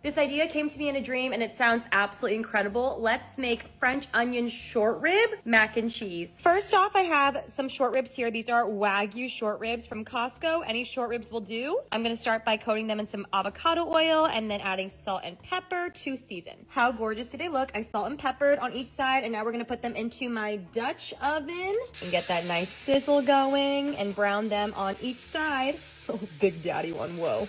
This idea came to me in a dream and it sounds absolutely incredible. Let's make French onion short rib mac and cheese. First off, I have some short ribs here. These are Wagyu short ribs from Costco. Any short ribs will do. I'm gonna start by coating them in some avocado oil and then adding salt and pepper to season. How gorgeous do they look? I salt and peppered on each side, and now we're gonna put them into my Dutch oven and get that nice sizzle going and brown them on each side. Oh, Big Daddy one, whoa.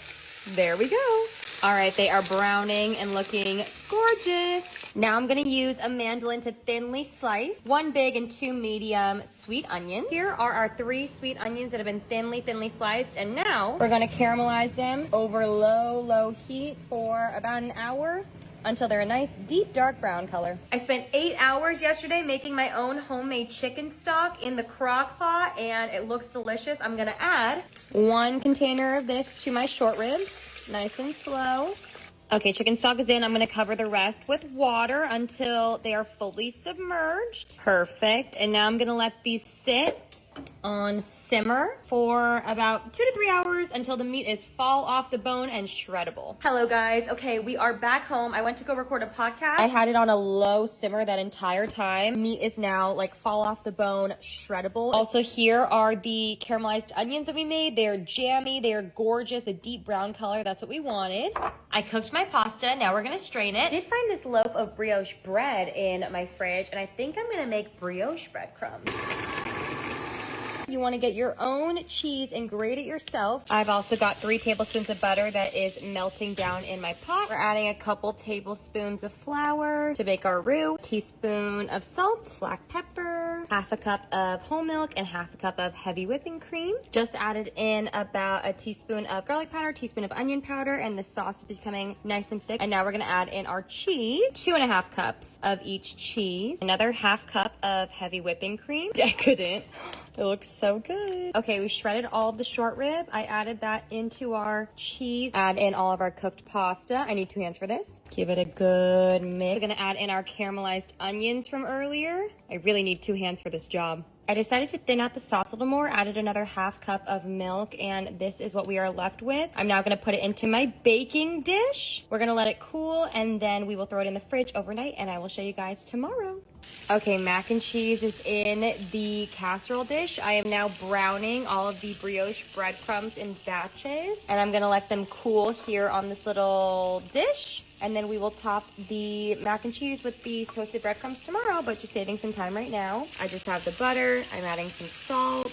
There we go. All right, they are browning and looking gorgeous. Now I'm gonna use a mandolin to thinly slice 1 big and 2 medium sweet onions. Here are our 3 sweet onions that have been thinly sliced, and now we're gonna caramelize them over low heat for about an hour until they're a nice deep dark brown color. I spent 8 hours yesterday making my own homemade chicken stock in the crock pot, and it looks delicious. I'm gonna add 1 container of this to my short ribs, nice and slow. Okay, chicken stock is in. I'm gonna cover the rest with water until they are fully submerged. Perfect, and now I'm gonna let these sit on simmer for about 2 to 3 hours until the meat is fall off the bone and shreddable. Hello guys. Okay, we are back home. I went to go record a podcast. I had it on a low simmer that entire time. Meat is now like fall off the bone, shreddable. Also, here are the caramelized onions that we made. They're jammy, they're gorgeous, a deep brown color. That's what we wanted. I cooked my pasta. Now we're gonna strain it. I did find this loaf of brioche bread in my fridge, and I think I'm gonna make brioche breadcrumbs. You want to get your own cheese and grate it yourself. I've also got 3 tablespoons of butter that is melting down in my pot. We're adding a couple tablespoons of flour to bake our roux, teaspoon of salt, black pepper, half a cup of whole milk, and half a cup of heavy whipping cream. Just added in about a teaspoon of garlic powder, teaspoon of onion powder, and the sauce is becoming nice and thick. And now we're going to add in our cheese, 2.5 cups of each cheese, another half cup of heavy whipping cream. Decadent. It looks so good. Okay, we shredded all of the short rib. I added that into our cheese. Add in all of our cooked pasta. I need 2 hands for this. Give it a good mix. We're gonna add in our caramelized onions from earlier. I really need 2 hands for this job. I decided to thin out the sauce a little more, added another half cup of milk, and this is what we are left with. I'm now gonna put it into my baking dish. We're gonna let it cool, and then we will throw it in the fridge overnight, and I will show you guys tomorrow. Okay, mac and cheese is in the casserole dish. I am now browning all of the brioche breadcrumbs in batches, and I'm gonna let them cool here on this little dish. And then we will top the mac and cheese with these toasted breadcrumbs tomorrow, but just saving some time right now. I just have the butter, I'm adding some salt,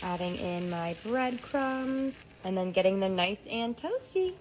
adding in my breadcrumbs, and then getting them nice and toasty.